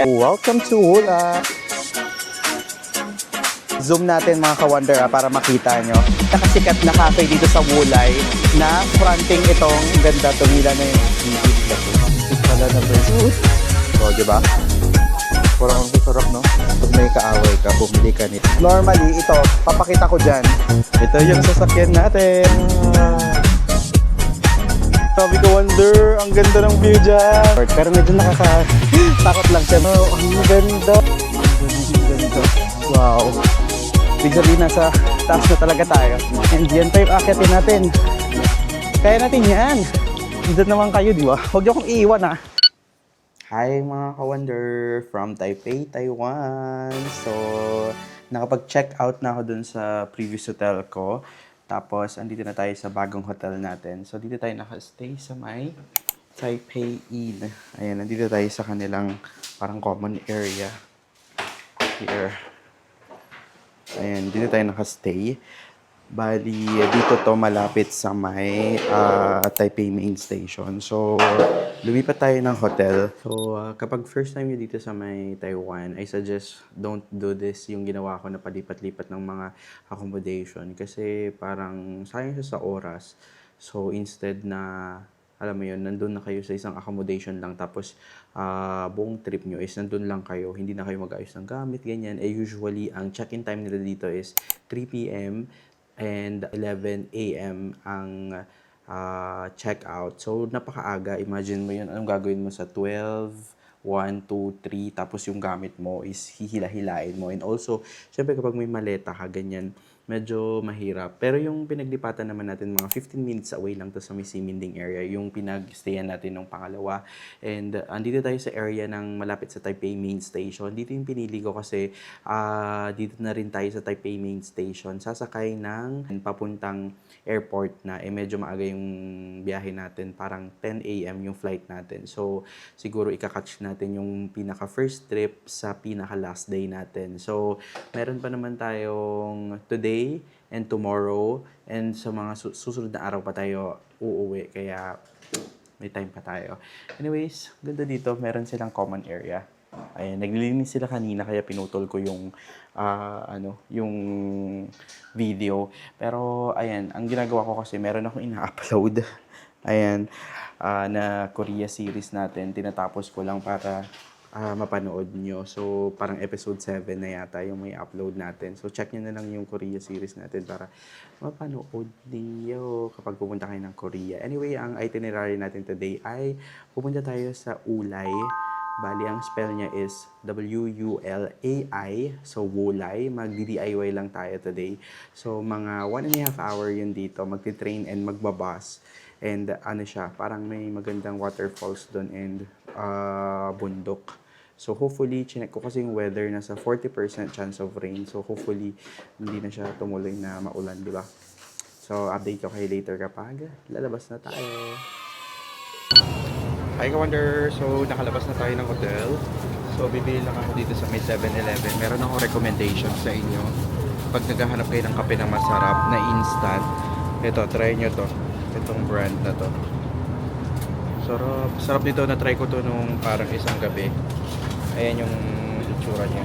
Welcome to Wula. Zoom natin mga ka-wonder para makita nyo. Nakasikat na cafe dito sa Wulay na fronting itong ganda tumila na yung pala na versus. So, diba? Parang ang sarap, no? Pag may kaaway ka, bumili ka nito. Normally, ito, papakita ko dyan. Ito yung sasakyan natin. Sabi ko, wonder, ang ganda ng view dyan. Pero medyo nakakatakot lang siya. Oh, ang ganda. Ang ganda. Wow. Big sabihin, nasa taas na talaga tayo. And yan pa yung akyatin natin. Kaya natin yan. Dito naman kayo, di ba? Huwag niyo akong iiwan, ha. Hi mga ka-wonder from Taipei, Taiwan. So, nakapag-check out na ako dun sa previous hotel ko. Tapos, andito na tayo sa bagong hotel natin. So, dito tayo nakastay sa may Taipei Inn. Ayan, nandito tayo sa kanilang parang common area. Here. Ayan, dito tayo nakastay. Bali, dito to malapit sa may Taipei Main Station. So, lumipat tayo ng hotel. So, kapag first time nyo dito sa may Taiwan, I suggest don't do this yung ginawa ko na palipat-lipat ng mga accommodation. Kasi parang sayang siya sa oras. So, instead na, alam mo yun, nandun na kayo sa isang accommodation lang. Tapos, buong trip nyo is nandun lang kayo. Hindi na kayo mag-ayos ng gamit, ganyan. Usually, ang check-in time nila dito is 3 p.m. and 11 a.m. ang check-out. So, napakaaga. Imagine mo yun. Anong gagawin mo sa 12, 1, 2, 3, tapos yung gamit mo is hihila-hilain mo. And also, syempre kapag may maleta ka, ganyan, medyo mahirap. Pero yung pinaglipatan naman natin, mga 15 minutes away lang to sa may Siminding area, yung pinag-stayan natin ng pangalawa. And andito tayo sa area ng malapit sa Taipei Main Station. Dito yung pinili ko kasi dito na rin tayo sa Taipei Main Station. Sasakay ng papuntang airport na, medyo maaga yung biyahe natin. Parang 10 a.m. yung flight natin. So, siguro ikakatch natin yung pinaka-first trip sa pinaka-last day natin. So, meron pa naman tayong today and tomorrow, and sa mga susunod na araw pa tayo uuwi, kaya may time pa tayo. Anyways, ganda dito, meron silang common area. Ayan, naglilinis sila kanina kaya pinutol ko yung yung video. Pero ayan, ang ginagawa ko kasi meron akong ina-upload. Ayan, na Korea series natin, tinatapos ko lang para mapanood nyo. So, parang episode 7 na yata yung may upload natin. So, check nyo na lang yung Korea series natin para mapanood niyo kapag pupunta kayo ng Korea. Anyway, ang itinerary natin today ay pupunta tayo sa Wulay. Bali, ang spell niya is W-U-L-A-I. So, Wulay. Mag-DIY lang tayo today. So, mga 1.5 hour yun dito. Magti-train and magbabas. And siya, parang may magandang waterfalls doon and bundok. So hopefully, chinek ko kasi yung weather nasa 40% chance of rain. So hopefully, hindi na siya tumuloy na maulan, di ba? So update ko kayo later kapag lalabas na tayo. Hi ka-wonder! So nakalabas na tayo ng hotel. So bibili lang ako dito sa may 7-Eleven. Meron akong recommendation sa inyo. Pag naghahanap kayo ng kape na masarap, na instant, ito, try nyo to. Itong brand na to. Sarap. Sarap nito. Na-try ko to nung parang isang gabi. Ayan yung itsura niya.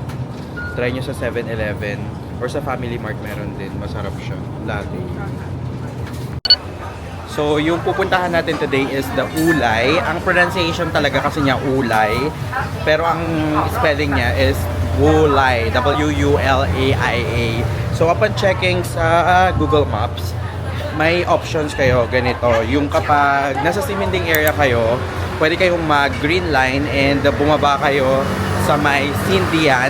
Try nyo sa 7-Eleven or sa Family Mart meron din. Masarap siya. Latte. So, yung pupuntahan natin today is the Wulay. Ang pronunciation talaga kasi niya Wulay. Pero ang spelling niya is Wulay. W-U-L-A-I-A. So, upon checking sa Google Maps, may options kayo ganito. Yung kapag nasa Siminding area kayo, pwede kayong mag-green line and bumaba kayo sa may Sindian.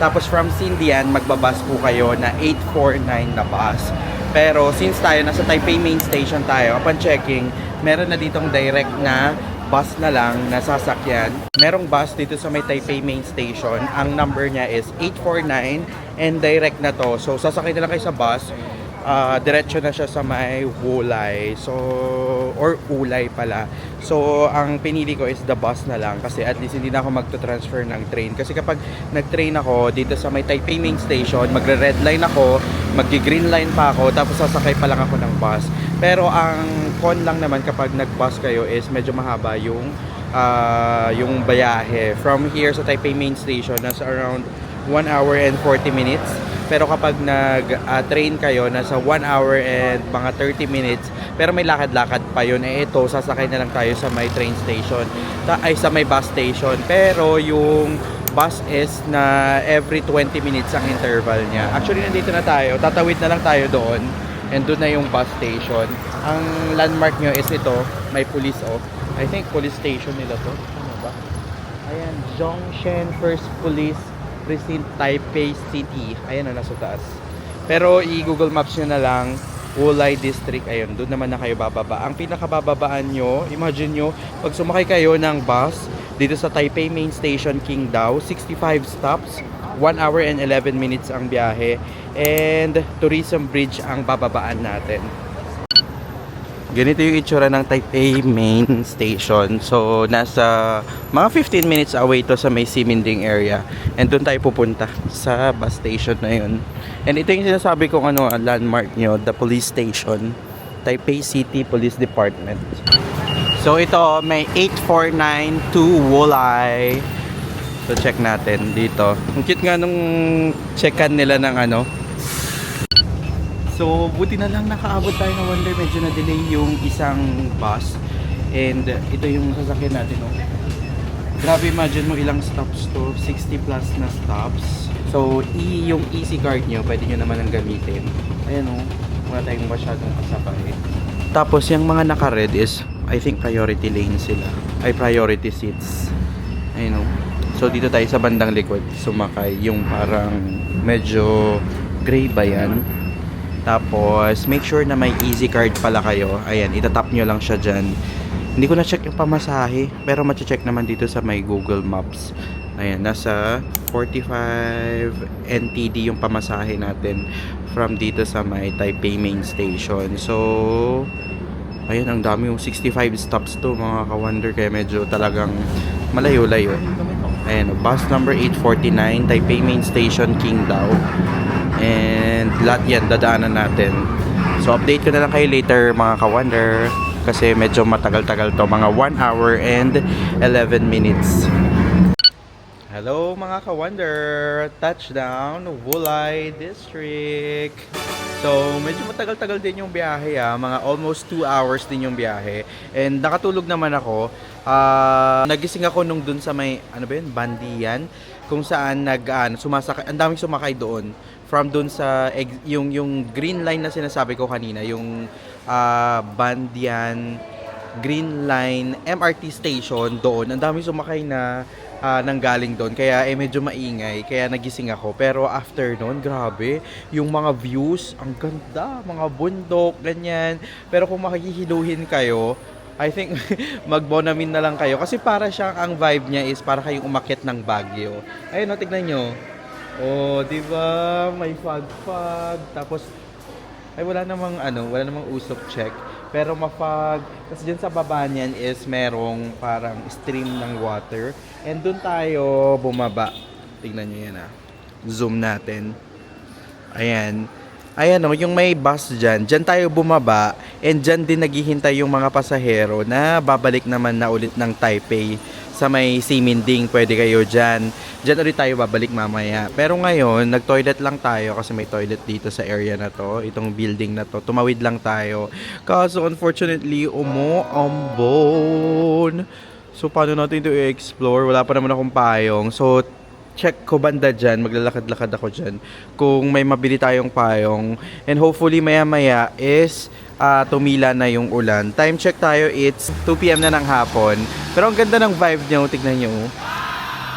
Tapos from Sindian, magbabas po kayo na 849 na bus. Pero since tayo nasa Taipei Main Station tayo, upon checking, meron na ditong direct na bus na lang na sasakyan. Merong bus dito sa may Taipei Main Station. Ang number niya is 849 and direct na to. So sasakay na lang kayo sa bus. Diretso na siya sa may Wulay. So, or Wulay pala. So, ang pinili ko is the bus na lang kasi at least hindi na ako magto-transfer ng train. Kasi kapag nag-train ako dito sa may Taipei Main Station, magre-red line ako, maggi-green line pa ako, tapos sasakay pa lang ako ng bus. Pero ang con lang naman kapag nag-bus kayo is medyo mahaba yung yung bayahe. From here sa Taipei Main Station, nasa around 1 hour and 40 minutes. Pero kapag nag-train kayo, nasa 1 hour and mga 30 minutes. Pero may lakad-lakad pa yun. Ito, sasakay na lang tayo sa may train station. Sa may bus station. Pero yung bus is na every 20 minutes ang interval niya. Actually, nandito na tayo. Tatawid na lang tayo doon. And doon na yung bus station. Ang landmark nyo is ito. May police I think police station nila to. Ano ba? Ayan, Zhongshan First Police Precinct, Taipei City. Ayan na, nasa taas. Pero i-Google Maps nyo na lang, Wulai District. Ayun, doon naman na kayo bababa. Ang pinakabababaan nyo, imagine nyo, pag sumakay kayo ng bus dito sa Taipei Main Station, Qingdao, 65 stops, 1 hour and 11 minutes ang biyahe, and Tourism Bridge ang bababaan natin. Ganito yung itsura ng Taipei Main Station. So, nasa mga 15 minutes away to sa may Ximending area. And doon tayo pupunta sa bus station na yun. And ito yung sinasabi kong landmark nyo, the police station. Taipei City Police Department. So, ito may 849 to Wulai. So, check natin dito. Ang cute nga nung checkan nila ng So, buti na lang nakaabot tayo ng Wonder. Medyo na-delay yung isang bus. And ito yung sasakyan natin. Grabe, imagine mo ilang stops to. 60 plus na stops. So, yung easy card nyo, pwede nyo naman ang gamitin. Ayan wala tayong masyadong kasabay. Tapos, yung mga naka-red is, I think priority lane sila. Ay, priority seats. Ayan So, dito tayo sa bandang likod. Sumakay yung parang medyo gray ba yan? Tapos, make sure na may easy card pala kayo. Ayan, itatap nyo lang siya dyan. Hindi ko na-check yung pamasahe, pero ma-check naman dito sa may Google Maps. Ayan, nasa 45 NTD yung pamasahe natin from dito sa may Taipei Main Station. So, ayan, ang dami yung 65 stops to mga ka-wonder, kaya medyo talagang malayo-layo. Ayan, bus number 849, Taipei Main Station, Qingdao. And lahat yan dadaanan natin. So update ko na lang kayo later mga ka-wonder, kasi medyo matagal-tagal to, mga 1 hour and 11 minutes. Hello mga ka-wonder, touchdown Wulai District. So medyo matagal-tagal din yung biyahe mga almost 2 hours din yung biyahe. And nakatulog naman ako. Nagising ako nung dun sa may Bandian, kung saan sumasakay, ang daming sumakay doon. From dun sa yung green line na sinasabi ko kanina, yung Bandian Green Line MRT station, doon ang daming sumakay na nanggaling doon, kaya medyo maingay, kaya nagising ako. Pero after noon, grabe yung mga views, ang ganda, mga bundok, ganyan. Pero kung makikihiluhin kayo, I think mag-Bonamin na lang kayo, kasi para siyang, ang vibe niya is para kayong umakyat ng Baguio. Ayun, tignan nyo. Di ba? May fog. Tapos wala namang usok check. Pero mafog. Tapos dyan sa baba niyan is merong parang stream ng water. And dun tayo bumaba. Tingnan nyo yan Zoom natin. Ayan. Ayan yung may bus dyan. Dyan tayo bumaba. And dyan din naghihintay yung mga pasahero na babalik naman na ulit ng Taipei. Sa may Ximending, pwede kayo dyan. Dyan ulit tayo babalik mamaya. Pero ngayon, nag-toilet lang tayo kasi may toilet dito sa area na to. Itong building na to. Tumawid lang tayo. Kaso unfortunately, umuambon. So, paano natin ito i-explore? Wala pa naman akong payong. So, check ko banda dyan. Maglalakad-lakad ako dyan. Kung may mabili tayong payong. And hopefully, maya-maya is tumila na yung ulan. Time check tayo, it's 2 PM na ng hapon. Pero ang ganda ng vibe niyo, tignan nyo.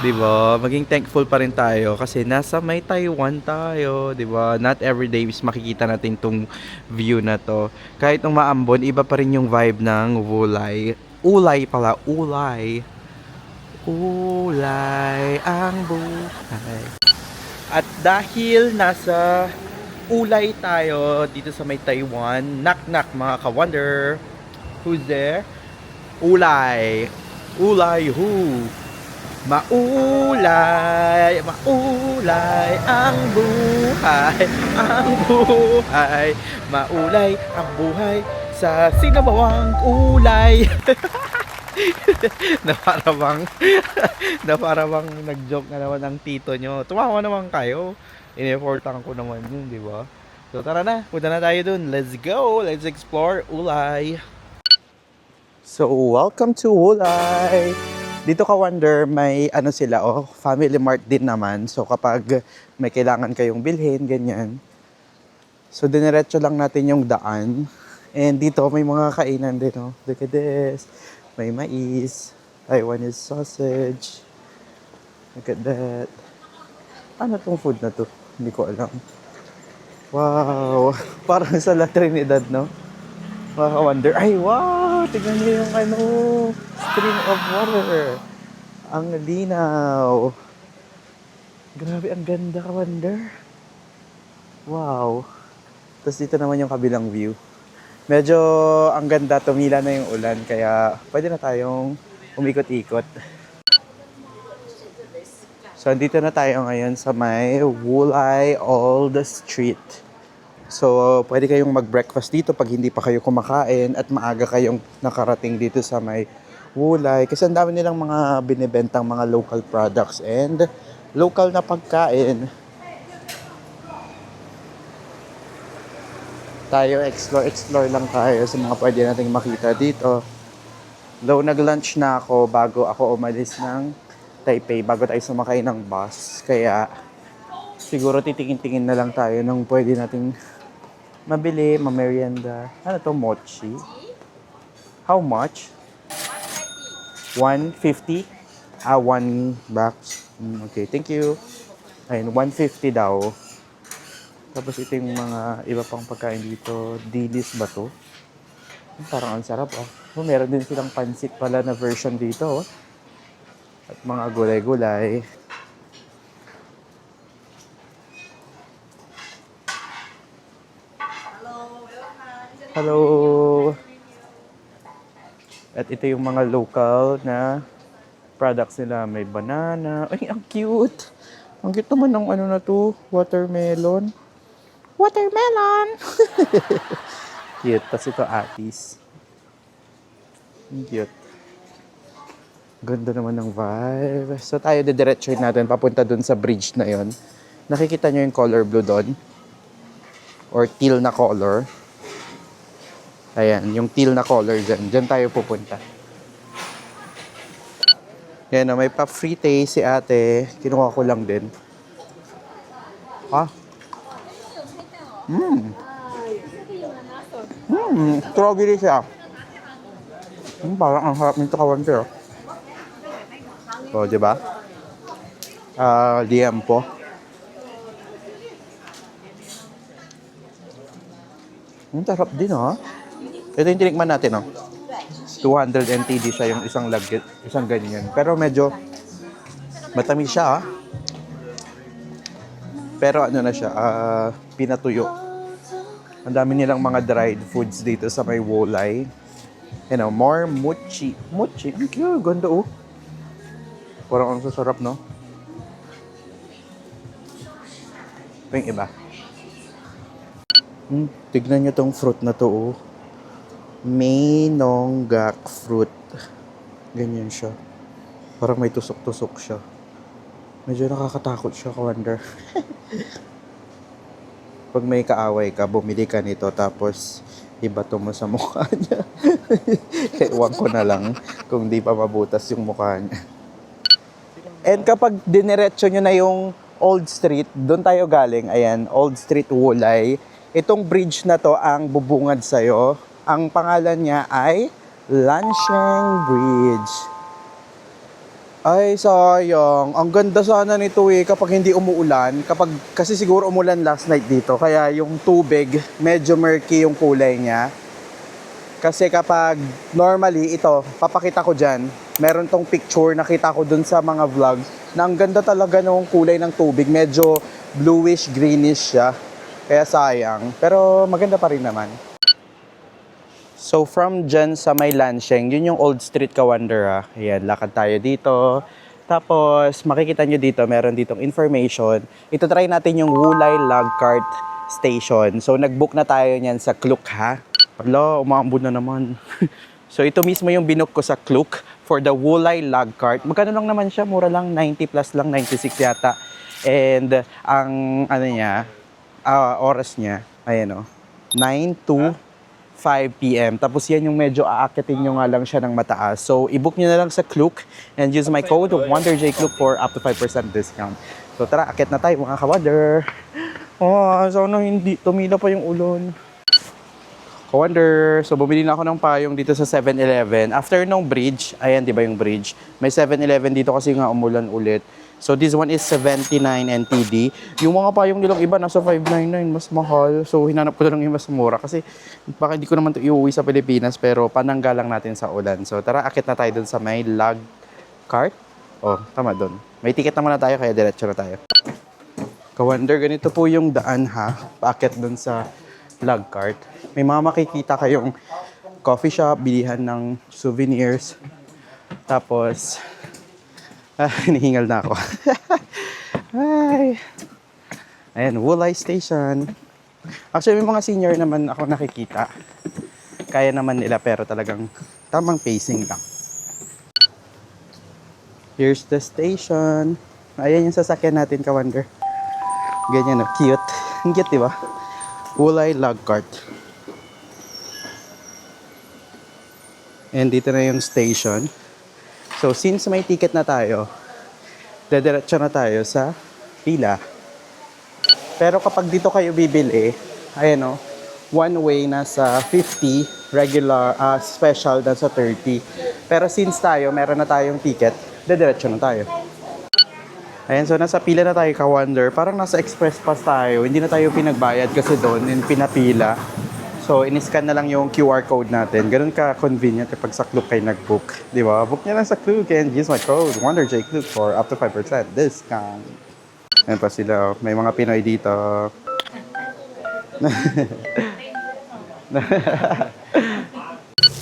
Diba? Maging thankful pa rin tayo kasi nasa may Taiwan tayo, diba? Not every day is makikita natin tong view na to. Kahit nung maambon, iba pa rin yung vibe ng Wulai. Ulay pala, Ulay. Ulay ang buhay. At dahil nasa Ulay tayo dito sa may Taiwan, knock-knock mga ka-wonder. Who's there? Ulay. Ulay who? Maulay, maulay ang buhay, ang buhay. Maulay ang buhay sa sinabawang ulay. na para bang na para bang nag-joke na naman ang tito nyo. Tumawa naman kayo. In-effortan ko naman yun, di ba? So tara na, punta na tayo dun. Let's go! Let's explore Ulay! So, welcome to Ulay! Dito ka wonder, may ano sila, family mart din naman. So kapag may kailangan kayong bilhin, ganyan. So diniretso lang natin yung daan. And dito may mga kainan din, Look at this. May mais. Taiwanese sausage. Look at that. Ano tong food na to? Hindi ko alam. Wow! Parang sa La Trinidad, no? Wonder. Ay, wow! Tignan niyo yung stream of water. Ang linaw. Grabe, ang ganda, Wonder. Wow. Tapos dito naman yung kabilang view. Medyo ang ganda, tumila na yung ulan, kaya pwede na tayong umikot-ikot. So, andito na tayo ngayon sa may Wulay Old Street. So, pwede kayong mag-breakfast dito pag hindi pa kayo kumakain at maaga kayong nakarating dito sa may Wulay. Kasi ang dami nilang mga binibentang mga local products and local na pagkain. Tayo, explore lang tayo sa mga pwede nating makita dito. Though nag-lunch na ako bago ako umalis ng Taipei, bago tayo sumakay ng bus. Kaya siguro titingin-tingin na lang tayo ng pwede nating mabili, mamerienda. Ano to, mochi? How much? 150? 1 box. Okay, thank you. Ayun, 150 daw. Tapos ito yung mga iba pang pagkain dito. Dilis ba to? Parang ang sarap, meron din silang pansit pala na version dito, At mga gulay-gulay. Hello! At ito yung mga local na products nila. May banana. Ay, ang cute! Ang cute naman ng ano na to. Watermelon. Watermelon! Cute. Tapos ito, atis. Cute. Ganda naman ng vibe. So tayo didiretsuhin natin papunta dun sa bridge na yon. Nakikita nyo yung color blue doon? Or teal na color. Ayan, yung teal na color dyan. Dyan tayo pupunta. Yan, may pa-free taste si ate. Kinuha ko lang din. Strawberry siya. Parang ang harap nito kawanti, diba? Liempo. Sarap din, Ito yung tinikman natin, 200 NTD siya yung isang lagit, isang ganyan. Pero medyo matamis siya, Pero ano na siya, pinatuyo. Ang dami nilang mga dried foods dito sa may Wulay. More mochi. Mochi, ang cute, ganda, Parang ang sasarap, no? Ito yung iba. Tignan nyo tong fruit na to, Mainonggak fruit. Ganyan siya. Parang may tusok-tusok siya. Medyo nakakatakot siya, Kawander. Pag may kaaway ka, bumili ka nito, tapos ibato mo sa mukha niya. Ewan ko na lang kung di pa mabutas yung mukha niya. And kapag diniretso nyo na yung Old Street, doon tayo galing. Ayan, Old Street Wulay. Itong bridge na to ang bubungad sa'yo. Ang pangalan niya ay Lansheng Bridge. Ay, sayang. Ang ganda sana nito kapag hindi umuulan. Kasi siguro umulan last night dito. Kaya yung tubig, medyo murky yung kulay niya. Kasi kapag normally, ito, papakita ko dyan. Meron tong picture, nakita ko dun sa mga vlog, na ang ganda talaga ng kulay ng tubig. Medyo bluish, greenish siya. Kaya sayang. Pero maganda pa rin naman. So from dyan sa may Lansheng, yun yung Old Street Kawander. Ayan, lakad tayo dito. Tapos makikita nyo dito, meron ditong information. Ito try natin yung Wulay Log Cart Station. So nag-book na tayo niyan sa Klook, Hala, umaambon na naman. So ito mismo yung binook ko sa Klook for the Wulay log cart. Magkano lang naman siya? Mura lang, 90 plus lang, 96 yata. And ang ano niya, oras niya, ayan o, 9 to 5 p.m. Tapos yan yung medyo aakitin nyo nga lang siya ng mataas. So i-book nyo na lang sa Klook and use my code WonderJKlook for up to 5% discount. So tara, akit na tayo mga ka-Wonder. Oh, sana hindi tumila pa yung ulon. Wonder. So, bumili na ako ng payong dito sa 7-Eleven. After nung bridge, ayan, di ba yung bridge? May 7-Eleven dito kasi nga umulan ulit. So, this one is 79 NTD. Yung mga payong nilang iba, nasa 599, mas mahal. So, hinanap ko na lang yung mas mura. Kasi, baka hindi ko naman ito iuwi sa Pilipinas, pero panangga lang natin sa ulan. So, tara, akit na tayo dun sa may log cart. Oh, tama dun. May ticket naman na tayo, kaya diretso na tayo. Ka-Wonder, ganito po yung daan ha. Paakit dun sa log cart. May mga makikita kayong coffee shop, bilihan ng souvenirs. Tapos, hinihingal na ako. Ay. Ayan, Wulay Station. Actually, may mga senior naman ako nakikita. Kaya naman nila pero talagang tamang pacing lang. Here's the station. Ayan yung sasakyan natin, Ka-Wonder. Ganyan, no? Cute. Ang cute, diba? Wulay log cart. And dito na yung station. So, since may ticket na tayo, dediretso na tayo sa pila. Pero kapag dito kayo bibili, ayan o, one way nasa 50, regular, special nasa 30. Pero since tayo, meron na tayong ticket, dediretso na tayo. Ayan, so nasa pila na tayo, Ka-Wonder. Parang nasa express pass tayo. Hindi na tayo pinagbayad kasi doon, pinapila. So, in-scan na lang yung QR code natin. Ganun ka-convenient kapag sa Klook kayo nag-book. Di ba? Book niya lang sa Klook and use my code WonderJKlook for up to 5% discount. Ayan pa sila. May mga Pinoy dito.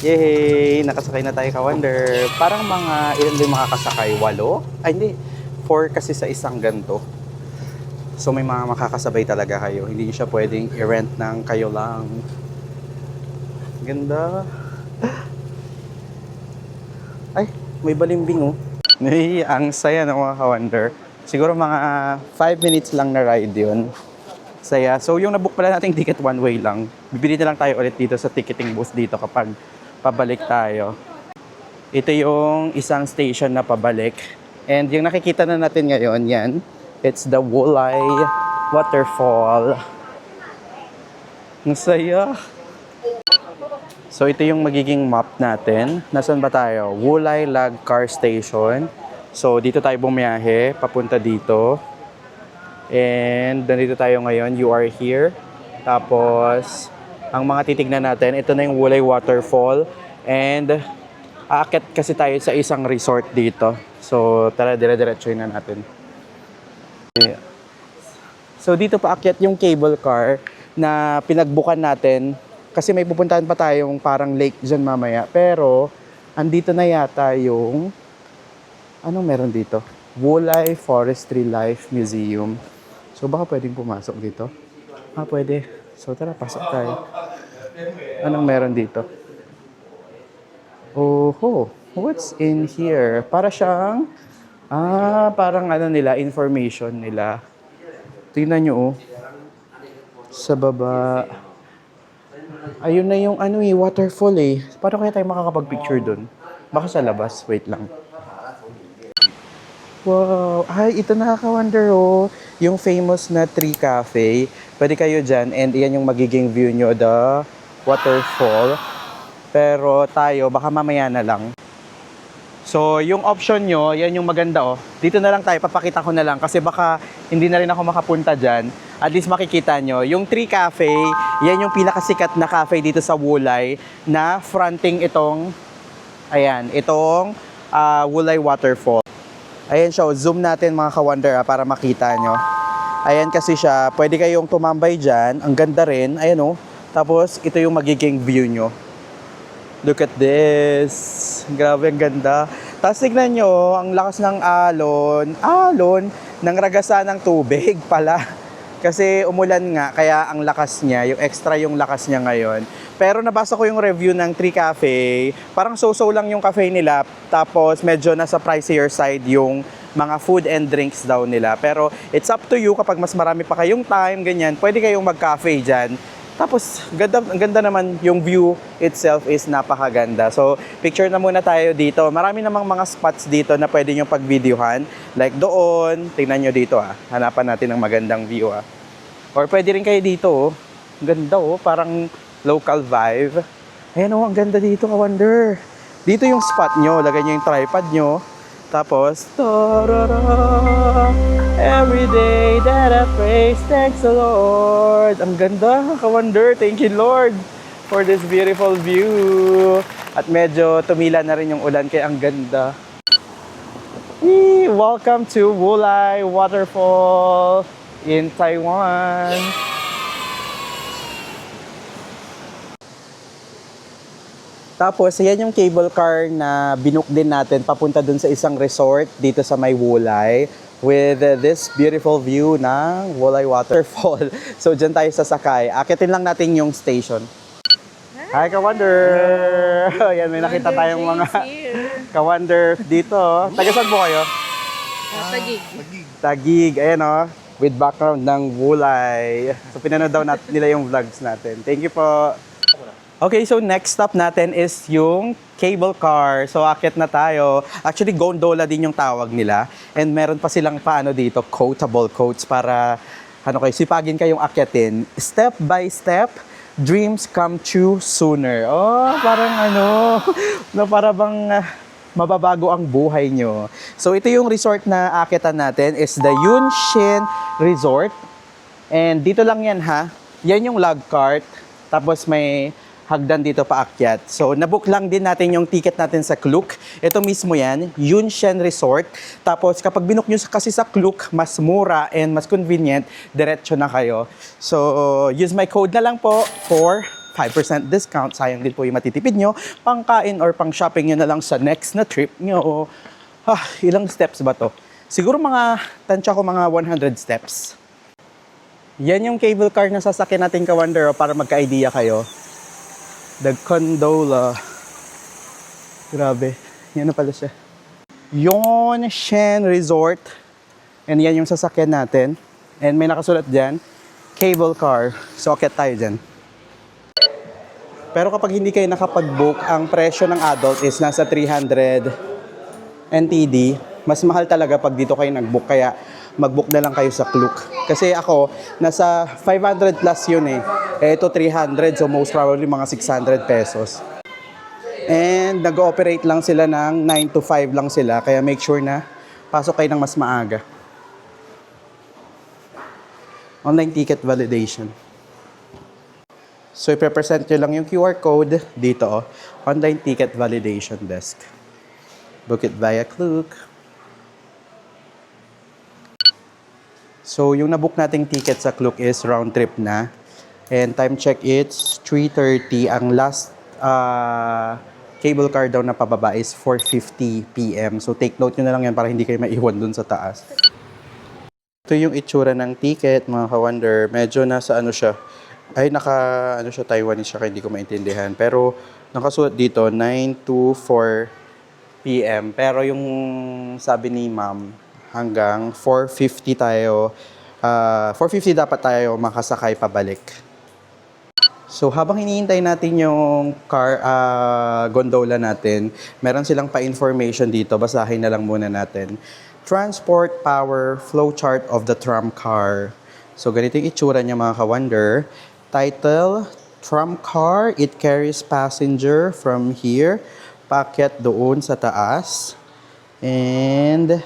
Yay! Nakasakay na tayo, Ka-Wonder. Parang mga, ilan din makakasakay? 8? Ay, hindi. 4 kasi sa isang ganto. So, may mga makakasabay talaga kayo. Hindi siya pwedeng i-rent ng kayo lang. Ganda. Ay, may balimbing oh. Ay, ang saya ng mga Ka-Wonder. Siguro mga 5 minutes lang na ride yun. Saya. So, yung nabook pala nating ticket one way lang. Bibili na lang tayo ulit dito sa ticketing booth dito kapag pabalik tayo. Ito yung isang station na pabalik. And yung nakikita na natin ngayon, yan. It's the Wulay Waterfall. Ang saya. So, ito yung magiging map natin. Nasaan ba tayo? Wulay Log Car Station. So, dito tayo bumiyahe, papunta dito. And, nandito tayo ngayon. You are here. Tapos, ang mga titignan natin, ito na yung Wulay Waterfall. And, aakyat kasi tayo sa isang resort dito. So, tara, dire-diretsuhin na natin. So, dito paakyat yung cable car na pinagbukan natin. Kasi may pupuntahan pa tayong parang lake dyan mamaya. Pero, andito na yata yung... Anong meron dito? Wulay Forestry Life Museum. So, baka pwedeng pumasok dito? Pwede. So, tara, pasok tayo. Anong meron dito? Oho, what's in here? Para siyang... parang ano nila, information nila. Tingnan nyo, oh. Sa baba... Ayun na yung ano waterfall eh. Paano kaya tayo makakapag-picture dun? Baka sa labas. Wait lang. Wow! Ay, ito na, Ka-Wonder oh. Yung famous na tree cafe. Pwede kayo dyan and iyan yung magiging view nyo, the waterfall. Pero tayo, baka mamaya na lang. So, yung option nyo, yan yung maganda oh. Dito na lang tayo, papakita ko na lang kasi baka hindi na rin ako makapunta dyan. At least makikita nyo. Yung Tree Cafe, yan yung pinakasikat na cafe dito sa Wulay na fronting itong, ayan, itong Wulay Waterfall. Ayan siya, zoom natin mga Ka-Wonder para makita nyo. Ayan kasi siya, pwede kayong tumambay dyan. Ang ganda rin, ayan oh. Tapos, ito yung magiging view nyo. Look at this. Grabe, ang ganda. Tapos tignan nyo, ang lakas ng alon, ng ragasa ng tubig pala. Kasi umulan nga, kaya ang lakas niya, yung extra yung lakas niya ngayon. Pero nabasa ko yung review ng Tree Cafe, parang so-so lang yung cafe nila, tapos medyo nasa pricier side yung mga food and drinks daw nila. Pero it's up to you, kapag mas marami pa kayong time, ganyan, pwede kayong mag-cafe dyan. Tapos, ang ganda naman, yung view itself is napakaganda. So, picture na muna tayo dito. Marami namang mga spots dito na pwede nyo pag-videohan. Like doon, tingnan nyo dito hanapan natin ng magandang view Or pwede rin kayo dito Ang ganda parang local vibe. Ayan ang ganda dito, ka-wonder. Dito yung spot nyo, lagay nyo yung tripod nyo. Tapos, every day that I praise, thanks the Lord. Ang ganda, ka-wonder. Thank you, Lord, for this beautiful view. At medyo tumila na rin yung ulan, kaya ang ganda. Welcome to Wulai Waterfall in Taiwan. Tapos, yan yung cable car na binook din natin papunta dun sa isang resort dito sa may Wulai with this beautiful view ng Wulai Waterfall. So, dyan tayo sasakay. Akitin lang natin yung station. Hi, ka-wonder! Yan, may nakita tayong mga ka-wonder dito. Taga saan po kayo? Tagig. Tagig. Ayan with background ng Wulai. So, pinanood daw nila yung vlogs natin. Thank you po. Okay, so next stop natin is yung cable car. So, akit na tayo. Actually, gondola din yung tawag nila. And meron pa silang paano dito, quotable quotes para sipagin kayong akyatin. Step by step, dreams come true sooner. Oh, parang para bang mababago ang buhay nyo. So, ito yung resort na akitan natin is the Yunshin Resort. And dito lang yan Yan yung log cart. Tapos may hagdan dito paakyat. So, nabook lang din natin yung ticket natin sa Klook. Ito mismo yan, Yunshin Resort. Tapos, kapag binook nyo kasi sa Klook, mas mura and mas convenient, diretso na kayo. So, use my code na lang po for 5% discount. Sayang din po yung matitipid nyo. Pangkain or pang shopping nyo na lang sa next na trip nyo. Ilang steps ba to? Siguro tansya ko mga 100 steps. Yan yung cable car na sasakyan natin, ka-wonder, para magka-idea kayo. The Gondola. Grabe. Yan na pala siya. Yunshin Resort. And yan yung sasakyan natin. And may nakasulat dyan, cable car. So, akit tayo dyan. Pero kapag hindi kayo nakapag-book, ang presyo ng adult is nasa 300 NTD. Mas mahal talaga pag dito kayo nag-book. Kaya mag-book na lang kayo sa Klook. Kasi ako, nasa 500 plus yun ito 300, so most probably mga 600 pesos. And nag-ooperate lang sila ng 9 to 5 lang sila. Kaya make sure na pasok kayo ng mas maaga. Online ticket validation. So, iprepresent nyo lang yung QR code dito. Online ticket validation desk. Book it via Klook. So, yung nabook nating ticket sa Klook is round trip na. And time check, it's 3:30. Ang last cable car daw na pababa is 4:50 PM. So, take note nyo na lang yan para hindi kayo maiwan dun sa taas. Ito yung itsura ng ticket, mga ka-wonder. Medyo nasa siya. Siya, Taiwanese siya, kaya hindi ko maintindihan. Pero, nakasulat dito, 9 to 4 PM. Pero yung sabi ni ma'am, hanggang 4:50 tayo. 4:50 dapat tayo makasakay pabalik. So, habang hinihintay natin yung gondola natin, meron silang pa-information dito. Basahin na lang muna natin. Transport power flowchart of the tram car. So, ganito yung itsura niya, mga ka-wonder. Title, tram car. It carries passenger from here. Paakyat doon sa taas. And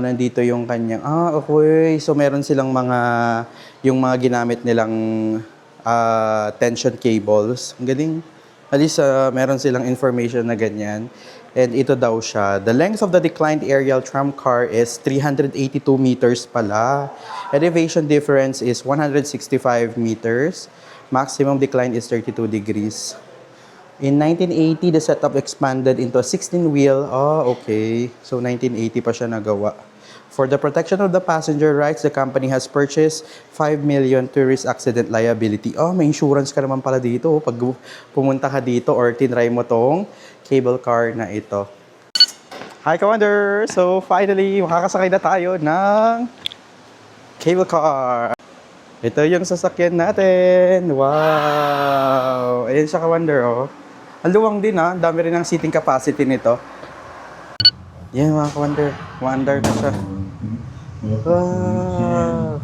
nandito yung kanyang, okay. So, meron silang yung mga ginamit nilang tension cables. Ang galing. At least, meron silang information na ganyan. And ito daw siya. The length of the declined aerial tram car is 382 meters pala. Elevation difference is 165 meters. Maximum decline is 32 degrees. In 1980, the setup expanded into a 16-wheel. Okay. So, 1980 pa siya nagawa. For the protection of the passenger rights, the company has purchased 5 million tourist accident liability. Oh, may insurance ka naman pala dito. Pag pumunta ka dito or tinry mo tong cable car na ito. Hi, Commander! So, finally, makakasakay na tayo ng cable car. Ito yung sasakyan natin. Wow! Ayan siya, Commander, oh. Ang luwang din, ha. Dami rin ang seating capacity nito. Yan, mga Commander. Wonder na siya. Wow!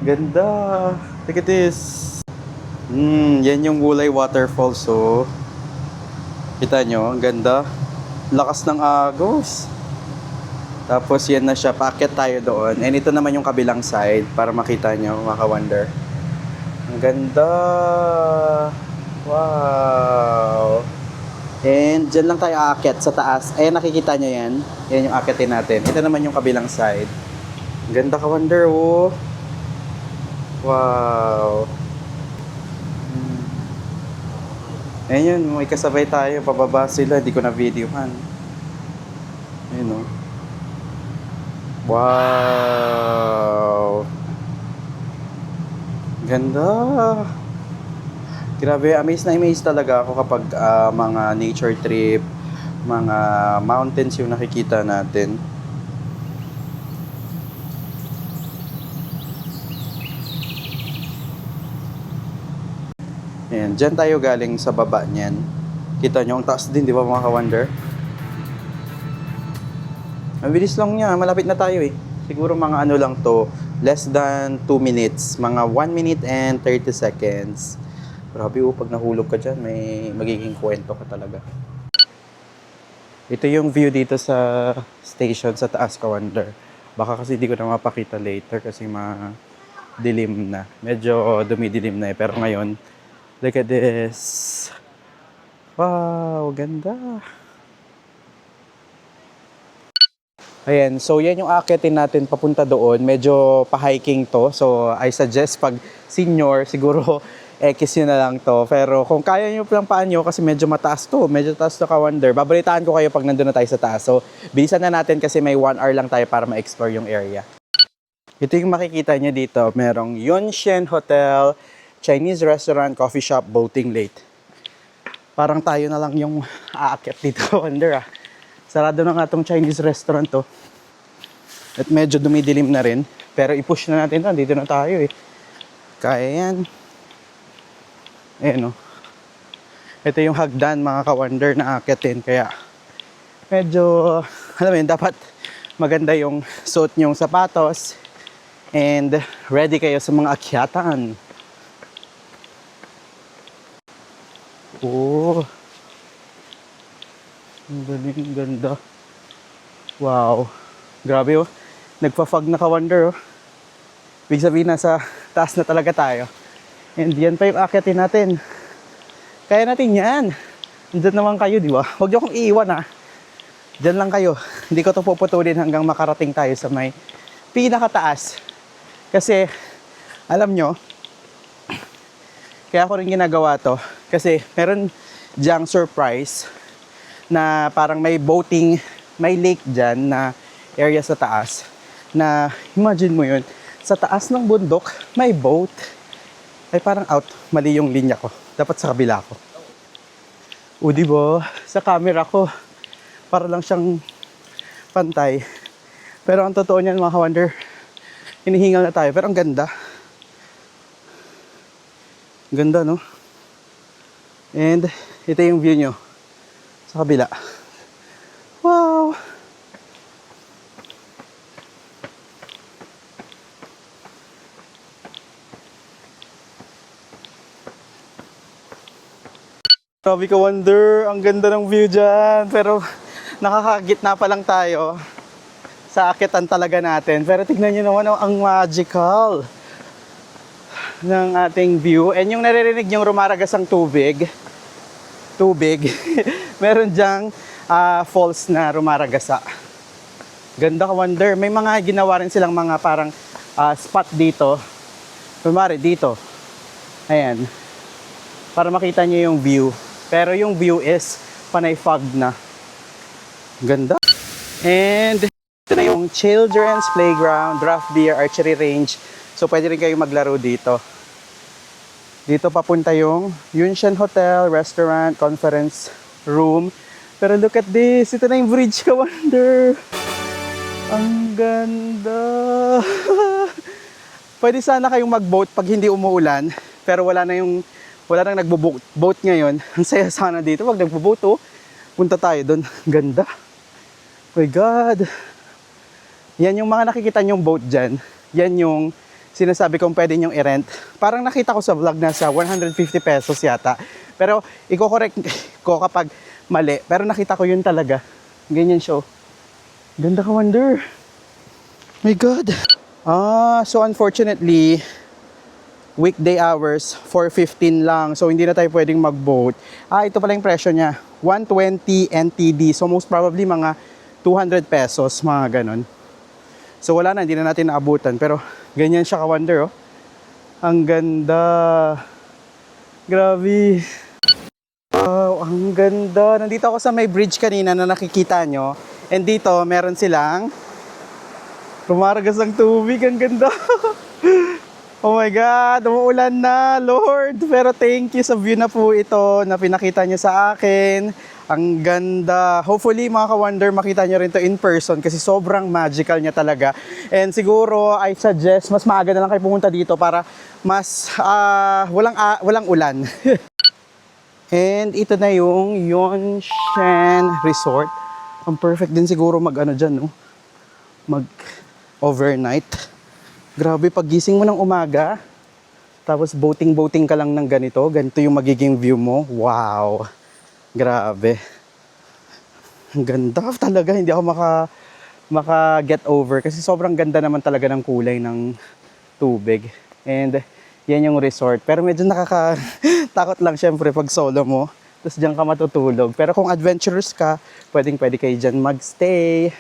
Ganda! Look at this! Yan yung Wulay Waterfalls, so. Kita nyo, ang ganda. Lakas ng agos. Tapos yan na siya, paakyat tayo doon. And ito naman yung kabilang side para makita nyo, mga ka-wonder. Ang ganda! Wow! And dyan lang tayo aakyat sa taas. Ayan, nakikita nyo yan. Yan yung aakyatin natin. Ito naman yung kabilang side. Ang ganda, ka-wonder, oh. Wow! Ayan yun, may kasabay tayo. Pababa sila, hindi ko na videohan. Ayun, oh. Wow! Ganda! Grabe, amaze na amaze talaga ako kapag mga nature trip, mga mountains yung nakikita natin. Ayan, dyan tayo galing sa baba niyan. Kita nyo, ang taas din, di ba mga ka-wonder? Ang bilis lang niya, malapit na tayo eh. Siguro mga ano lang to, less than 2 minutes. Mga 1 minute and 30 seconds. Grabe oh, pag nahulog ka dyan, may magiging kwento ka talaga. Ito yung view dito sa station sa taas, ka-wonder. Baka kasi di ko na mapakita later kasi dilim na. Medyo dumidilim na eh. Pero ngayon, look at this. Wow, ganda. Ayan, so yan yung aakyatin natin papunta doon. Medyo pa-hiking to. So I suggest pag senior, siguro X yun na lang to. Pero kung kaya nyo lang paan nyo, kasi medyo mataas to. Medyo taas to, ka-wonder. Babalitaan ko kayo pag nandun na tayo sa taas. So bilisan na natin kasi may 1 hour lang tayo para ma-explore yung area. Ito yung makikita nyo dito. Merong Yonshen Hotel, Chinese restaurant, coffee shop, boating lake. Parang tayo na lang yung aakyat dito, ka-wonder ah. Sarado na nga itong Chinese restaurant to. At medyo dumidilim na rin. Pero i-push na natin to. Dito na tayo eh. Kaya yan. Ayan o. Ito yung hagdan, mga ka-wonder, na aakyatin. Kaya medyo, alam mo yun, dapat maganda yung suot nyong sapatos. And ready kayo sa mga akyatan. Oh. Ang galing, ganda. Wow. Grabe oh. Nagpa-fog na, ka-wonder oh. Ibig sabihin nasa taas na talaga tayo. And yan pa yung akyatin natin. Kaya natin yan. Diyan naman kayo, di ba? Huwag niyo akong iiwan ha. Diyan lang kayo. Hindi ko ito puputulin hanggang makarating tayo sa may pinakataas. Kasi, alam nyo, kaya ako rin ginagawa to. Kasi meron diyang surprise na parang may boating, may lake dyan na area sa taas. Na imagine mo yun, sa taas ng bundok, may boat. Ay parang out, mali yung linya ko. Dapat sa kabila ko. O diba, sa camera ko, para lang siyang pantay. Pero ang totoo niyan, mga ka-wonder, hinihingal na tayo. Pero ang ganda. Ganda, no? And ito yung view nyo sa kabila. Wow! Grabe, ka-wonder, ang ganda ng view dyan. Pero nakakagitna pa lang tayo sa akitan talaga natin. Pero tignan nyo naman ang magical ng ating view. And yung naririnig yung rumaragas ang tubig, meron dyang falls na rumaragasa. Ganda, ka-wonder. May mga ginawa rin silang mga parang spot dito. Kumari dito. Ayan. Para makita nyo yung view. Pero yung view is panay fog na. Ganda. And ito na yung children's playground, draft beer, archery range. So pwede rin kayong maglaro dito. Dito papunta yung Yunshan Hotel, restaurant, conference room. Pero look at this. Ito na yung bridge, Ka-Wonder. Ang ganda. Pwede sana kayong mag-boat pag hindi umuulan. Pero wala nang nagbo-boat ngayon. Ang saya sana dito. Pag nagbo-boat, oh, punta tayo doon. Ganda. Oh my God. Yan yung mga nakikita nyong boat dyan. Yan yung sinasabi kong pwede nyong i-rent. Parang nakita ko sa vlog na sa 150 pesos yata. Pero i-correct ko kapag mali. Pero nakita ko yun talaga. Ganyan siya. Ganda, Ka-Wonder. My God. So unfortunately, weekday hours, 4:15 lang. So hindi na tayo pwedeng mag-boat. Ito pala yung presyo niya. 120 NTD. So most probably mga 200 pesos, mga ganon. So wala na, hindi na natin naabutan. Pero ganyan siya, Ka-Wonder, oh. Ang ganda. Grabe. Wow, ang ganda. Nandito ako sa may bridge kanina na nakikita nyo. And dito, meron silang rumaragas ng tubig. Ang ganda. Oh my God, umuulan na, Lord. Pero thank you sa view na po ito na pinakita nyo sa akin. Ang ganda. Hopefully, mga Ka-Wonder, makita nyo rin to in person kasi sobrang magical niya talaga. And siguro, I suggest, mas maaga na lang kayo pumunta dito para mas walang ulan. And ito na yung Yunshan Resort. Ang perfect din siguro mag-ano dyan, no? Mag-overnight. Grabe, paggising mo ng umaga, tapos boating ka lang ng ganito, ganito yung magiging view mo. Wow! Grabe. Ang ganda talaga, hindi ako maka-get over kasi sobrang ganda naman talaga ng kulay ng tubig. And yan yung resort. Pero medyo nakakatakot lang syempre pag solo mo. Tapos diyan ka matutulog. Pero kung adventurous ka, pwede kayo dyan magstay.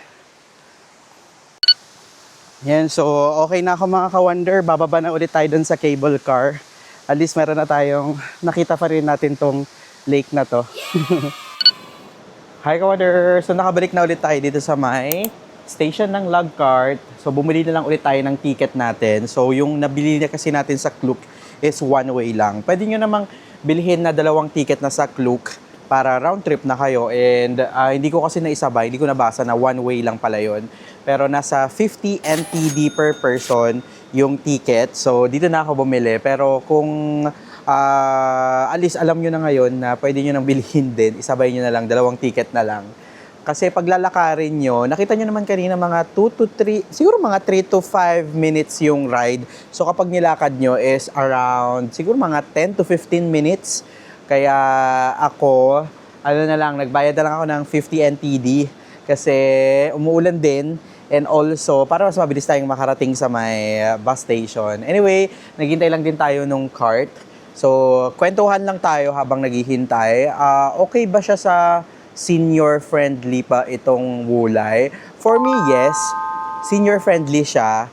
Yan, so okay na ako, mga Ka-Wonder. Bababa na ulit tayo dun sa cable car. At least meron na tayong, nakita pa rin natin tong lake na to. Hi, Ka-Wonder! So nakabalik na ulit tayo dito sa may station ng log cart. So bumili na lang ulit tayo ng ticket natin. So yung nabili na kasi natin sa Klook is one way lang. Pwede nyo namang bilhin na 2 ticket na sa Klook para round trip na kayo. And hindi ko kasi naisabay, hindi ko nabasa na one way lang pala yun. Pero nasa 50 NTD per person yung ticket. So dito na ako bumili. Pero kung at least alam nyo na ngayon na pwede nyo nang bilhin din, isabay nyo na lang, 2 ticket na lang. Kasi pag lalakarin nyo, nakita nyo naman kanina mga 2 to 3, siguro mga 3 to 5 minutes yung ride. So kapag nilakad nyo is around, siguro mga 10 to 15 minutes. Kaya ako, nagbayad na lang ako ng 50 NTD kasi umuulan din. And also, para mas mabilis tayong makarating sa may bus station. Anyway, naghintay lang din tayo nung cart. So, kwentuhan lang tayo habang naghihintay. Okay ba siya sa senior-friendly pa itong Wulay? For me, yes. Senior-friendly siya.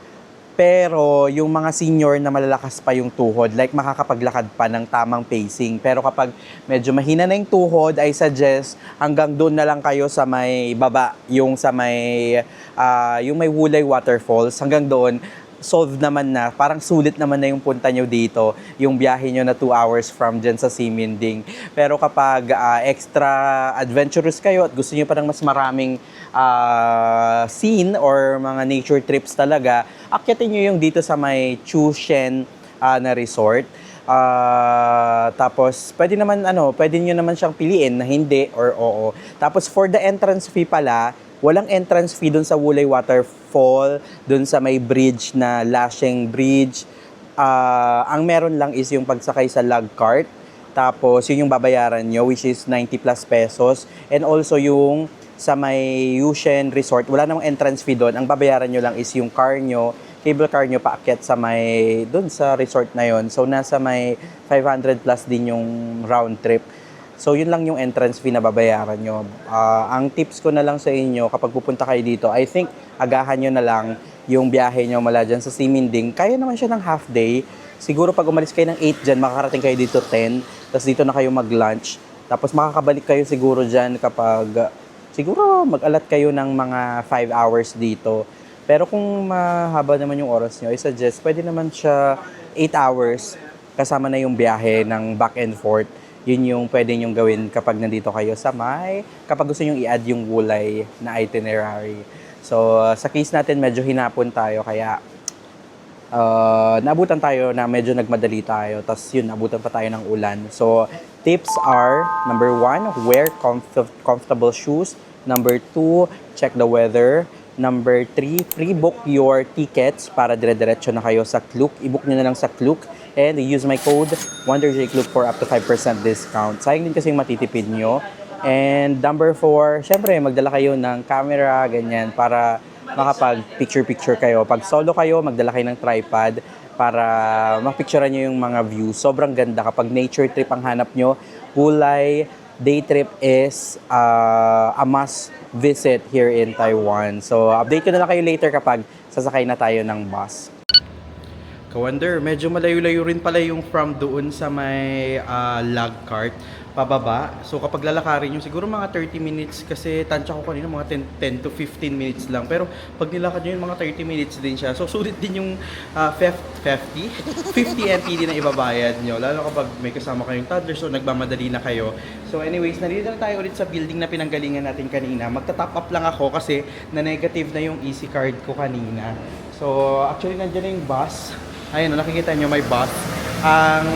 Pero yung mga senior na malalakas pa yung tuhod, like makakapaglakad pa ng tamang pacing. Pero kapag medyo mahina na yung tuhod, I suggest hanggang doon na lang kayo sa may baba, yung sa may, yung may Wulay Waterfalls. Hanggang doon, solved naman na, parang sulit naman na yung punta nyo dito, yung biyahe nyo na 2 hours from dyan sa Siminding. Pero kapag extra adventurous kayo at gusto nyo pa ng mas maraming scene or mga nature trips talaga, akyatin nyo yung dito sa may Chushen na resort. Tapos pwede nyo naman siyang piliin na hindi or oo. Tapos for the entrance fee pala, walang entrance fee dun sa Wulay Waterfall, dun sa may bridge na Lasheng Bridge. Ang meron lang is yung pagsakay sa log cart. Tapos yun yung babayaran nyo, which is 90 plus pesos. And also yung sa may Yunshan Resort, wala namang entrance fee doon. Ang babayaran nyo lang is yung car nyo, cable car nyo paakyat sa may, doon sa resort na yon. So nasa may 500 plus din yung round trip. So yun lang yung entrance fee na babayaran nyo. Ang tips ko na lang sa inyo kapag pupunta kayo dito, I think agahan nyo na lang yung biyahe nyo mula dyan sa Siminding. Kaya naman siya ng half day. Siguro pag umalis kayo ng 8 dyan, makakarating kayo dito 10. Tapos dito na kayo mag-lunch. Tapos makakabalik kayo siguro dyan kapag siguro mag-alat kayo ng mga 5 hours dito. Pero kung mahaba naman yung oras nyo, I suggest pwede naman siya 8 hours kasama na yung biyahe ng back and forth. Yun yung pwede nyong gawin kapag nandito kayo sa kapag gusto nyong i-add yung Wulay na itinerary. So, sa case natin, medyo hinapon tayo, kaya naabutan tayo na medyo nagmadali tayo. Tapos yun, naabutan pa tayo ng ulan. So, tips are, number 1, wear comfortable shoes. Number 2, check the weather. Number 3, pre-book your tickets para dire-diretso na kayo sa Klook. I-book nyo na lang sa Klook. And use my code WonderJClook for up to 5% discount. Sayang din kasi yung matitipid nyo. And number 4, syempre magdala kayo ng camera, ganyan, para makapag picture-picture kayo. Pag solo kayo, magdala kayo ng tripod para mapicturean nyo yung mga views. Sobrang ganda kapag nature trip ang hanap nyo. Wulay day trip is a must visit here in Taiwan. So update ko na lang kayo later kapag sasakay na tayo ng bus. Ka-Wonder, medyo malayo-layo rin pala yung from doon sa may log cart pababa. So kapag lalakarin nyo, siguro mga 30 minutes kasi tansya ko kanina mga 10 to 15 minutes lang. Pero pag nilakad nyo yung mga 30 minutes din siya. So sulit din yung 50 NTD na ibabayad nyo. Lalo kapag may kasama kayong toddler, so nagmamadali na kayo. So anyways, nandito na tayo ulit sa building na pinanggalingan natin kanina. Magta-top up lang ako kasi na-negative na yung EC card ko kanina. So actually nandiyan na yung bus. Ayun, nakikita nyo may bus. Ang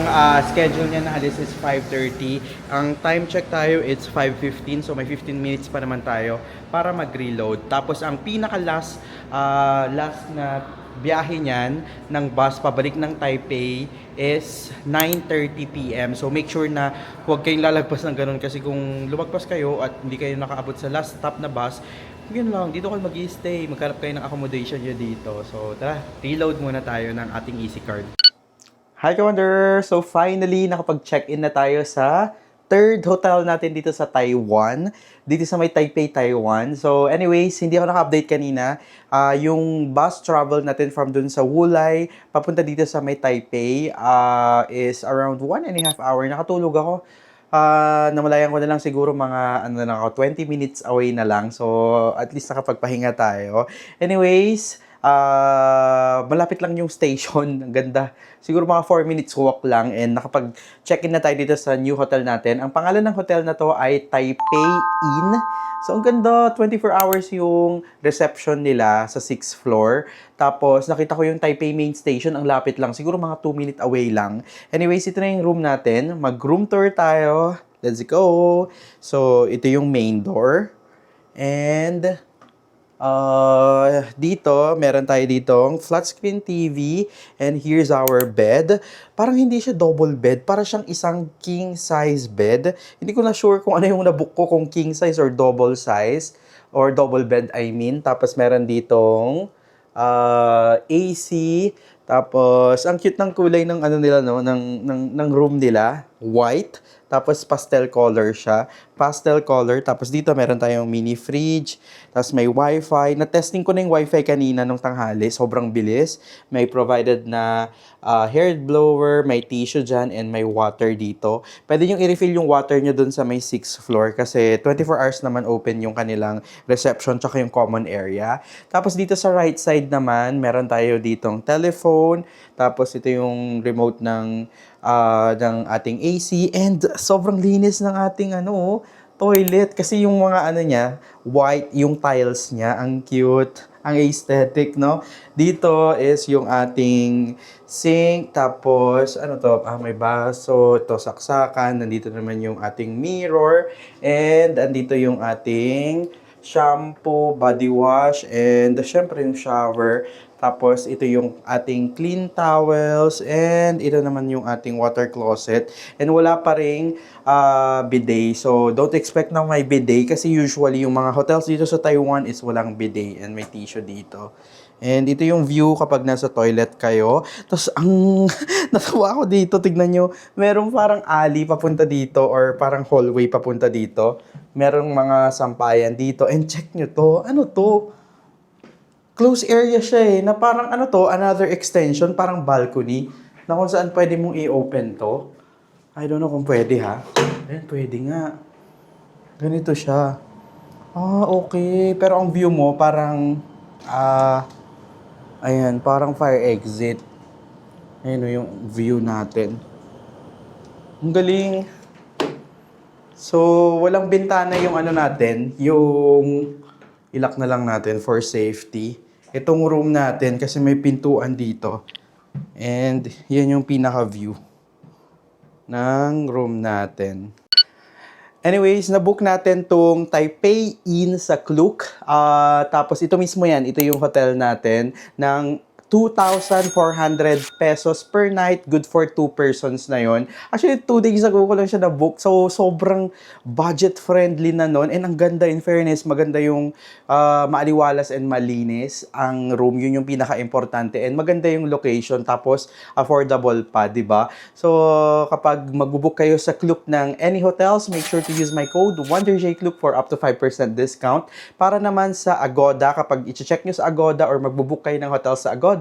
schedule niya na alis is 5:30. Ang time check tayo, it's 5:15. So may 15 minutes pa naman tayo para mag-reload. Tapos ang pinaka-last na biyahe niyan ng bus pabalik ng Taipei is 9:30 PM. So make sure na huwag kayong lalagpas ng ganun kasi kung lumagpas kayo at hindi kayo nakaabot sa last stop na bus, yun lang, dito kayo mag-i-stay, maghanap kayo ng accommodation nyo dito. So tara, reload muna tayo ng ating EC card. Hi Ka-Wonder! So finally, nakapag-check-in na tayo sa third hotel natin dito sa Taiwan. Dito sa may Taipei, Taiwan. So anyways, hindi ako naka-update kanina. Yung bus travel natin from dun sa Wulay, papunta dito sa may Taipei is around 1.5 hour. Nakatulog ako. Namalayan ko na lang siguro mga 20 minutes away na lang. So at least nakapagpahinga tayo. Anyways, malapit lang yung station. Ang ganda. Siguro mga 4 minutes walk lang and nakapag-check-in na tayo dito sa new hotel natin. Ang pangalan ng hotel na to ay Taipei Inn. So ang ganda, 24 hours yung reception nila sa 6th floor. Tapos nakita ko yung Taipei Main Station, ang lapit lang. Siguro mga 2 minute away lang. Anyways, ito na yung room natin. Mag-room tour tayo. Let's go! So ito yung main door. And dito, meron tayo ditong flat screen TV and here's our bed. Parang hindi siya double bed, para siyang isang king size bed. Hindi ko na sure kung ano yung nabook ko, kung king size or double size or double bed I mean. Tapos meron ditong AC. Tapos ang cute ng kulay ng nila ng room nila, white. Tapos pastel color siya. Pastel color. Tapos dito meron tayong mini fridge. Tapos may wifi. Na-testing ko na yung wifi kanina nung tanghali. Sobrang bilis. May provided na hair blower, may tissue dyan, and may water dito. Pwede nyo i-refill yung water nyo dun sa may 6th floor kasi 24 hours naman open yung kanilang reception tsaka yung common area. Tapos dito sa right side naman, meron tayo ditong telephone. Tapos ito yung remote ng ating AC and sobrang linis ng ating toilet kasi yung mga niya, white yung tiles niya, ang cute, ang aesthetic, no? Dito is yung ating sink, tapos may baso, ito saksakan, nandito naman yung ating mirror, and andito yung ating shampoo, body wash, and syempre yung shower. Tapos, ito yung ating clean towels and ito naman yung ating water closet. And wala pa ring bidet. So, don't expect na may bidet kasi usually yung mga hotels dito sa Taiwan is walang bidet and may tissue dito. And ito yung view kapag nasa toilet kayo. Tapos, ang natawa ko dito, tignan nyo, merong parang alley papunta dito or parang hallway papunta dito. Merong mga sampayan dito. And check nyo to. Ano to? Close area siya na parang another extension, parang balcony, na kung saan pwede mong i-open to. I don't know kung pwede ha. Ayun, pwede nga. Ganito siya. Okay. Pero ang view mo parang, ayan, parang fire exit. Ayun o yung view natin. Ang galing. So, walang bintana yung ano natin, yung ilak na lang natin for safety. Itong room natin kasi may pintuan dito. And yan yung pinaka-view ng room natin. Anyways, nabook natin tong Taipei Inn sa Klook. Tapos ito mismo yan, ito yung hotel natin ng 2,400 pesos per night. Good for 2 persons na yon. Actually, 2 days ago ko lang siya na-book. So, sobrang budget-friendly na nun. And ang ganda, in fairness, maganda yung maaliwalas and malinis ang room. Yun yung pinaka-importante. And maganda yung location. Tapos, affordable pa, di ba? So, kapag magbubook kayo sa Klook ng any hotels, make sure to use my code WonderJClook for up to 5% discount. Para naman sa Agoda, kapag i-check nyo sa Agoda or magbubook kayo ng hotel sa Agoda,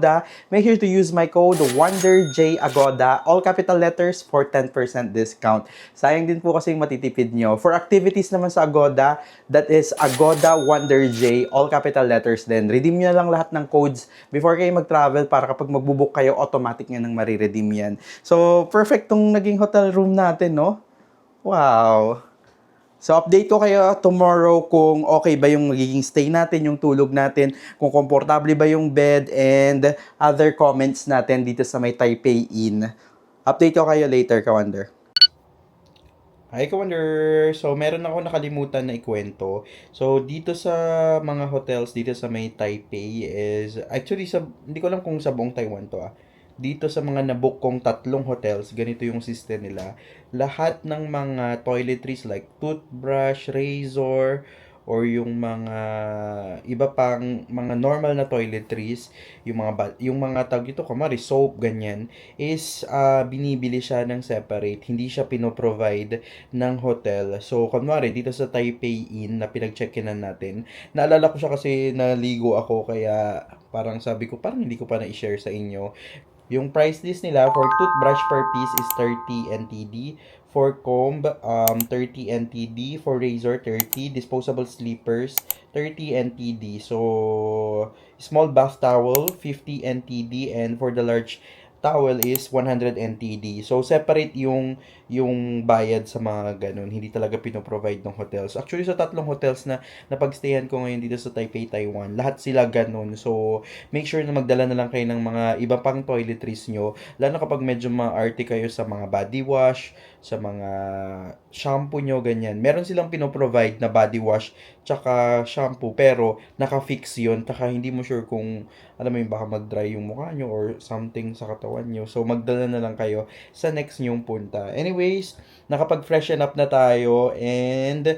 make sure to use my code WonderJAgoda, all capital letters, for 10% discount. Sayang din po kasi yung matitipid nyo. For activities naman sa Agoda, that is Agoda WonderJ, all capital letters din. Redeem nyo na lang lahat ng codes before kayo mag-travel para kapag magbubook kayo, automatic nyo nang mariredeem yan. So, perfect tong naging hotel room natin, no? Wow! So, update ko kayo tomorrow kung okay ba yung magiging stay natin, yung tulog natin, kung komportable ba yung bed, and other comments natin dito sa may Taipei Inn. Update ko kayo later, Kawander. Hi, Kawander! So, meron ako nakalimutan na ikwento. So, dito sa mga hotels, dito sa may Taipei is, actually, hindi ko alam kung sa buong Taiwan to dito sa mga nabook kong 3 hotels, ganito yung system nila. Lahat ng mga toiletries like toothbrush, razor, or yung mga iba pang mga normal na toiletries, yung mga tawag dito, kumari soap, ganyan, is binibili siya ng separate. Hindi siya pinoprovide ng hotel. So, kunwari, dito sa Taipei Inn na pinag-check-inan natin, naalala ko siya kasi naligo ako, kaya parang sabi ko, parang hindi ko pa na-share sa inyo. Yung price list nila for toothbrush per piece is 30 NTD. For comb, 30 NTD. For razor, 30. Disposable sleepers, 30 NTD. So, small bath towel, 50 NTD. And for the large towel is 100 NTD. So, separate yung bayad sa mga ganun. Hindi talaga pinoprovide ng hotels. Actually, sa 3 hotels na napagstayan ko ngayon dito sa Taipei, Taiwan, lahat sila ganun. So, make sure na magdala na lang kayo ng mga iba pang toiletries nyo. Lalo na kapag medyo ma-arte kayo sa mga body wash, sa mga shampoo nyo, ganyan. Meron silang pinoprovide na body wash tsaka shampoo, pero naka-fix yun. Taka hindi mo sure kung, alam mo yun, baka mag-dry yung mukha nyo or something sa katawan nyo. So, magdala na lang kayo sa next nyong punta. Anyways, nakapag-freshen up na tayo and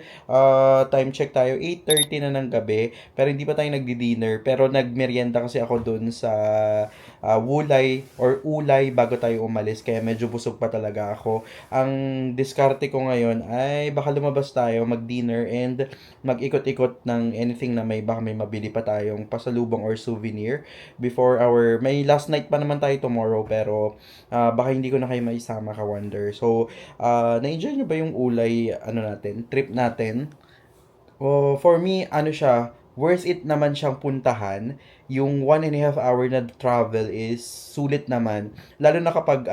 time check tayo, 8:30 na ng gabi. Pero hindi pa tayo nagdi-dinner. Pero nagmerienda kasi ako dun sa Wulay or Ulay bago tayo umalis. Kaya medyo busog pa talaga ako. Ang diskarte ko ngayon ay baka lumabas tayo, mag-dinner and mag-ikot-ikot ng anything na baka may mabili pa tayong pasalubong or souvenir before may last night pa naman tayo tomorrow, pero baka hindi ko na kayo maisama, Ka-Wonder. So, na-enjoy nyo ba yung Ulay, trip natin? For me, worth it naman siyang puntahan. Yung 1.5 hour na travel is sulit naman. Lalo na kapag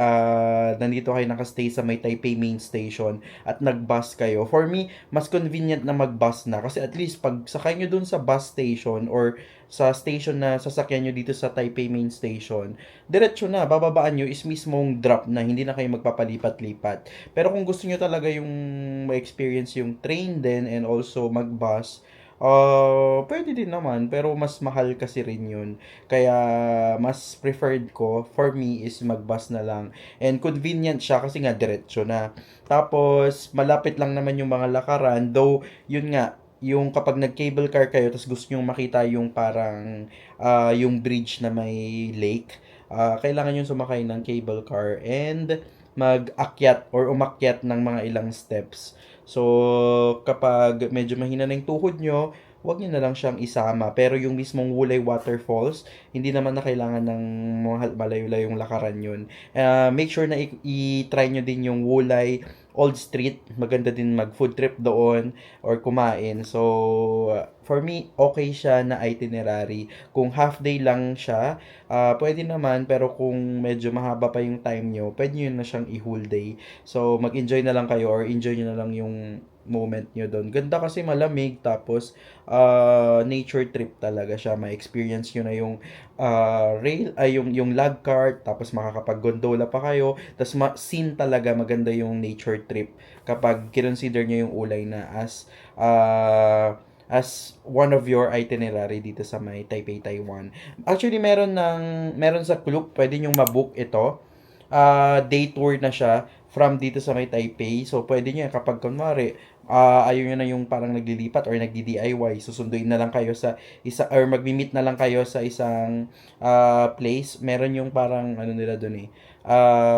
nandito kayo nakastay sa may Taipei main station at nag-bus kayo. For me, mas convenient na mag-bus na. Kasi at least pag sakay nyo dun sa bus station or sa station na sasakyan nyo dito sa Taipei main station, diretso na, bababaan nyo is mismong drop na, hindi na kayo magpapalipat-lipat. Pero kung gusto nyo talaga yung ma-experience yung train din and also mag-bus, pwede din naman, pero mas mahal kasi rin yun. Kaya, mas preferred ko, for me, is mag-bus na lang. And convenient siya kasi nga, diretso na. Tapos, malapit lang naman yung mga lakaran. Though, yun nga, yung kapag nag-cable car kayo, tapos gusto nyo makita yung parang, yung bridge na may lake, kailangan yung sumakay ng cable car and mag-akyat or umakyat ng mga ilang steps. So, kapag medyo mahina na yung tuhod nyo, huwag nyo na lang siyang isama. Pero yung mismong Wulay Waterfalls, hindi naman na kailangan ng malayo-layong lakaran yun. Make sure na i-try nyo din yung Wulay old street. Maganda din mag-food trip doon or kumain. So, for me, okay siya na itinerary. Kung half day lang siya, pwede naman. Pero kung medyo mahaba pa yung time nyo, pwede nyo na siyang i-whole day. So, mag-enjoy na lang kayo or enjoy nyo na lang yung moment nyo doon. Ganda kasi malamig, tapos nature trip talaga siya. Ma-experience nyo na yung yung log cart, tapos makakapag-gondola pa kayo, tapos scene talaga, maganda yung nature trip kapag kinonsider nyo yung Ulay na as one of your itinerary dito sa may Taipei, Taiwan. Actually, meron sa Klook, pwede nyo mabook ito. Day tour na siya from dito sa may Taipei. So, pwede nyo kapag kunwari, ayaw nyo na yung parang naglilipat or nagdi-DIY, susunduin na lang kayo sa isa, or magmi-meet na lang kayo sa isang place. Meron yung parang, ano nila dun eh,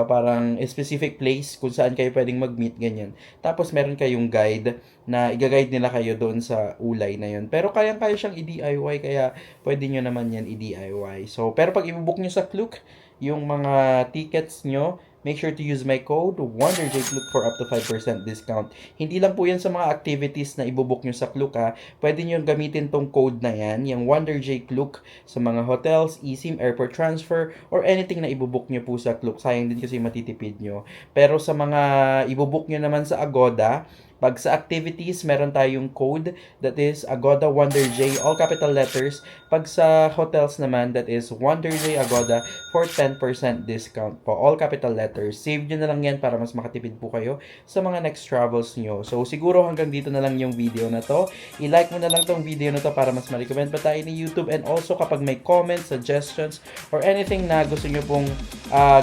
parang specific place kung saan kayo pwedeng mag-meet, ganyan. Tapos, meron kayong guide na i-guide nila kayo doon sa Ulay na yun. Pero kayang-kaya siyang i-DIY, kaya pwede nyo naman yan i-DIY. So, pero pag i-book nyo sa Klook, yung mga tickets nyo, make sure to use my code WonderJClook for up to 5% discount. Hindi lang po yan sa mga activities na ibubook nyo sa Klook ha. Pwede nyo gamitin tong code na yan, yung WonderJClook, sa mga hotels, eSIM, airport transfer, or anything na ibubook nyo po sa Klook. Sayang din kasi matitipid nyo. Pero sa mga ibubook nyo naman sa Agoda, pag sa activities, meron tayong code that is Agoda WonderJ, all capital letters. Pag sa hotels naman, that is WonderJ Agoda for 10% discount po, all capital letters. Save nyo na lang yan para mas makatipid po kayo sa mga next travels nyo. So, siguro hanggang dito na lang yung video na to. I-like mo na lang tong video na to para mas ma-recommend pa tayo ni YouTube. And also, kapag may comments, suggestions, or anything na gusto nyo pong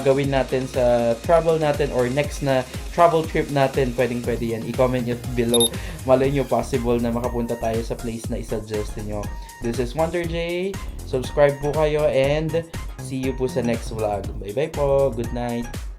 gawin natin sa travel natin or next na travel trip natin, pwede yan. I-comment nyo below. Malay nyo, possible na makapunta tayo sa place na i-suggest nyo. This is WonderJ. Subscribe po kayo and see you po sa next vlog. Bye-bye po. Good night.